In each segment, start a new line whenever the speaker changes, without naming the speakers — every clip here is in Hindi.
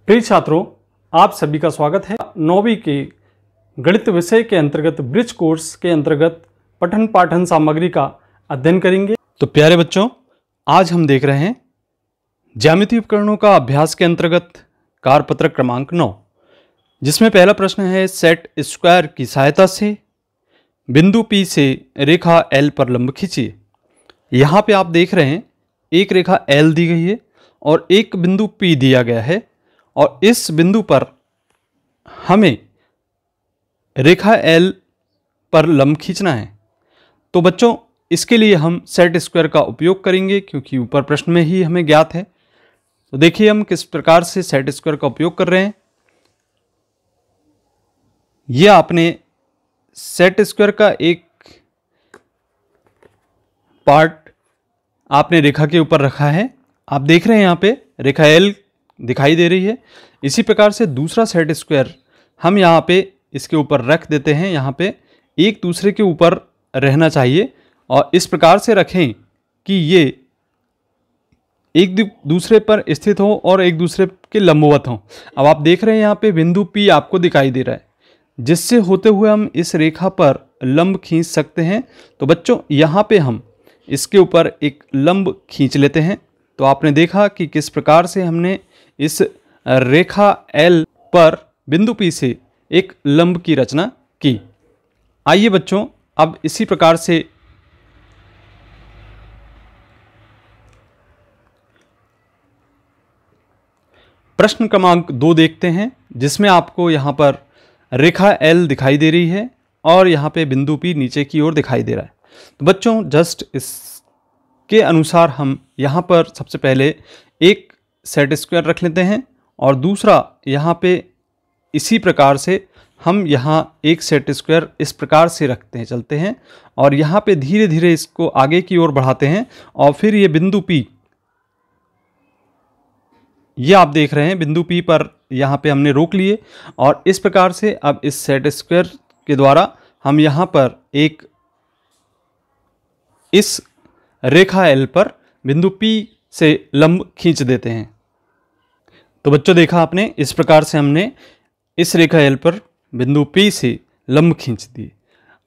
प्रिय छात्रों, आप सभी का स्वागत है। 9वीं के गणित विषय के अंतर्गत ब्रिज कोर्स के अंतर्गत पठन पाठन सामग्री का अध्ययन करेंगे। तो प्यारे बच्चों, आज हम देख रहे हैं ज्यामितीय उपकरणों का अभ्यास के अंतर्गत कार्यपत्रक क्रमांक 9, जिसमें पहला प्रश्न है सेट स्क्वायर की सहायता से बिंदु P से रेखा L पर लंब खींचिए। यहाँ पे आप देख रहे हैं एक रेखा L दी गई है और एक बिंदु P दिया गया है और इस बिंदु पर हमें रेखा L पर लंब खींचना है। तो बच्चों, इसके लिए हम सेट स्क्वायर का उपयोग करेंगे क्योंकि ऊपर प्रश्न में ही हमें ज्ञात है। तो देखिए हम किस प्रकार से सेट स्क्वायर का उपयोग कर रहे हैं। यह आपने सेट स्क्वायर का एक पार्ट आपने रेखा के ऊपर रखा है। आप देख रहे हैं यहाँ पे रेखा L दिखाई दे रही है। इसी प्रकार से दूसरा सेट स्क्वायर हम यहाँ पे इसके ऊपर रख देते हैं। यहाँ पे एक दूसरे के ऊपर रहना चाहिए और इस प्रकार से रखें कि ये एक दूसरे पर स्थित हो और एक दूसरे के लंबवत हो। अब आप देख रहे हैं यहाँ पे बिंदु P आपको दिखाई दे रहा है, जिससे होते हुए हम इस रेखा पर लंब खींच सकते हैं। तो बच्चों, यहाँ पे हम इसके ऊपर एक लंब खींच लेते हैं। तो आपने देखा कि किस प्रकार से हमने इस रेखा L पर बिंदु P से एक लंब की रचना की। आइए बच्चों, अब इसी प्रकार से प्रश्न क्रमांक 2 देखते हैं, जिसमें आपको यहाँ पर रेखा L दिखाई दे रही है और यहाँ पे बिंदु P नीचे की ओर दिखाई दे रहा है। तो बच्चों, जस्ट इसके अनुसार हम यहाँ पर सबसे पहले एक सेट स्क्वायर रख लेते हैं और दूसरा यहाँ पे इसी प्रकार से हम यहाँ एक सेट स्क्वायर इस प्रकार से रखते हैं, चलते हैं और यहाँ पे धीरे धीरे इसको आगे की ओर बढ़ाते हैं और फिर ये बिंदु P, ये आप देख रहे हैं बिंदु P पर यहाँ पे हमने रोक लिए और इस प्रकार से अब इस सेट स्क्वायर के द्वारा हम यहाँ पर एक इस रेखा L पर बिंदु P से लंब खींच देते हैं। तो बच्चों, देखा आपने, इस प्रकार से हमने इस रेखा L पर बिंदु P से लंब खींच दिए।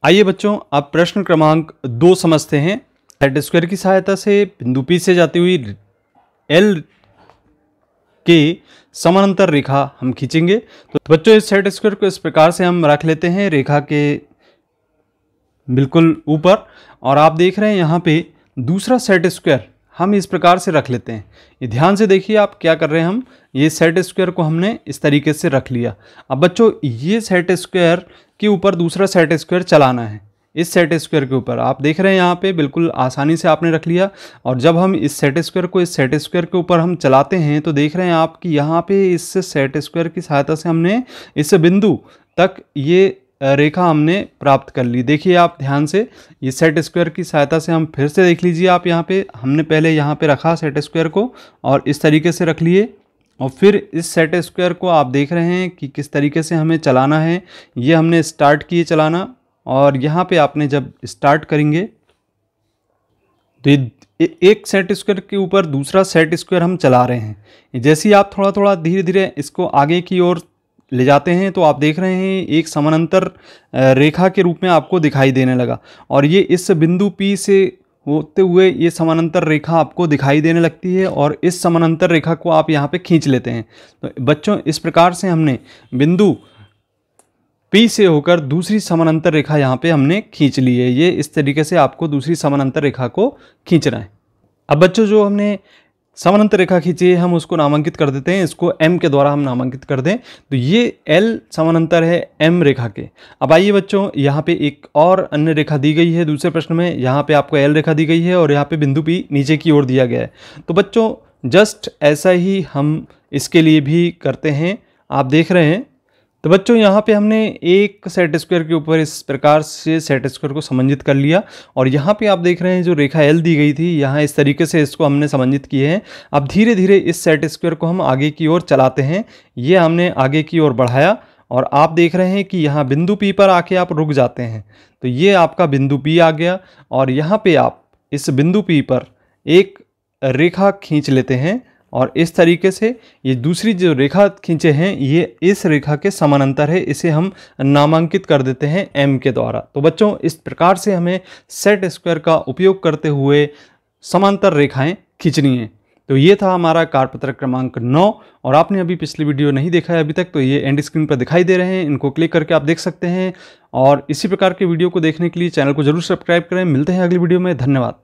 आइए बच्चों, अब प्रश्न क्रमांक 2 समझते हैं। सेट स्क्वायर की सहायता से बिंदु P से जाती हुई L के समानांतर रेखा हम खींचेंगे। तो बच्चों, इस सेट स्क्वायर को इस प्रकार से हम रख लेते हैं रेखा के बिल्कुल ऊपर और आप देख रहे हैं यहाँ पे दूसरा सेट स्क्वायर हम इस प्रकार से रख लेते हैं। ये ध्यान से देखिए आप क्या कर रहे हैं। हम ये सेट स्क्वायर को हमने इस तरीके से रख लिया। अब बच्चों, ये सेट स्क्वायर के ऊपर दूसरा सेट स्क्वायर चलाना है। इस सेट स्क्वायर के ऊपर आप देख रहे हैं यहाँ पे बिल्कुल आसानी से आपने रख लिया और जब हम इस सेट स्क्वायर को इस सेट स्क्वायर के ऊपर हम चलाते हैं तो देख रहे हैं आप कि यहाँ पे इस सेट स्क्वायर की सहायता से हमने इस बिंदु तक ये रेखा हमने प्राप्त कर ली। देखिए आप ध्यान से, ये सेट स्क्वायर की सहायता से हम फिर से देख लीजिए। आप यहाँ पे हमने पहले यहाँ पे रखा सेट स्क्वायर को और इस तरीके से रख लिए और फिर इस सेट स्क्वायर को आप देख रहे हैं कि किस तरीके से हमें चलाना है। ये हमने स्टार्ट किए चलाना और यहाँ पे आपने जब स्टार्ट करेंगे तो एक सेट स्क्वायर के ऊपर दूसरा सेट स्क्वायर हम चला रहे हैं। जैसे ही आप थोड़ा थोड़ा धीरे धीरे इसको आगे की ओर ले जाते हैं तो आप देख रहे हैं एक समानांतर रेखा के रूप में आपको दिखाई देने लगा और ये इस बिंदु P से होते हुए ये समानांतर रेखा आपको दिखाई देने लगती है और इस समानांतर रेखा को आप यहाँ पे खींच लेते हैं। तो बच्चों, इस प्रकार से हमने बिंदु P से होकर दूसरी समानांतर रेखा यहाँ पे हमने खींच ली है। ये इस तरीके से आपको दूसरी समानांतर रेखा को खींचना है। अब बच्चों, जो हमने समानांतर रेखा खींची है हम उसको नामांकित कर देते हैं। इसको M के द्वारा हम नामांकित कर दें तो ये L समानांतर है M रेखा के। अब आइए बच्चों, यहाँ पे एक और अन्य रेखा दी गई है दूसरे प्रश्न में। यहाँ पे आपको L रेखा दी गई है और यहाँ पे बिंदु P नीचे की ओर दिया गया है। तो बच्चों, जस्ट ऐसा ही हम इसके लिए भी करते हैं। आप देख रहे हैं। तो बच्चों, यहाँ पे हमने एक सेट स्क्वायर के ऊपर इस प्रकार से सेट स्क्वायर को समंजित कर लिया और यहाँ पे आप देख रहे हैं जो रेखा L दी गई थी, यहाँ इस तरीके से इसको हमने समंजित किए हैं। अब धीरे धीरे इस सेट स्क्वायर को हम आगे की ओर चलाते हैं। ये हमने आगे की ओर बढ़ाया और आप देख रहे हैं कि यहाँ बिंदु P पर आके आप रुक जाते हैं। तो ये आपका बिंदु P आ गया और यहाँ पे आप इस बिंदु P पर एक रेखा खींच लेते हैं और इस तरीके से ये दूसरी जो रेखा खींचे हैं ये इस रेखा के समानांतर है, इसे हम नामांकित कर देते हैं M के द्वारा। तो बच्चों इस प्रकार से हमें सेट स्क्वायर का उपयोग करते हुए समांतर रेखाएं खींचनी है। तो ये था हमारा कार्यपत्र क्रमांक 9 और आपने अभी पिछली वीडियो नहीं देखा है अभी तक तो ये एंड स्क्रीन पर दिखाई दे रहे हैं, इनको क्लिक करके आप देख सकते हैं। और इसी प्रकार के वीडियो को देखने के लिए चैनल को जरूर सब्सक्राइब करें। मिलते हैं अगली वीडियो में, धन्यवाद।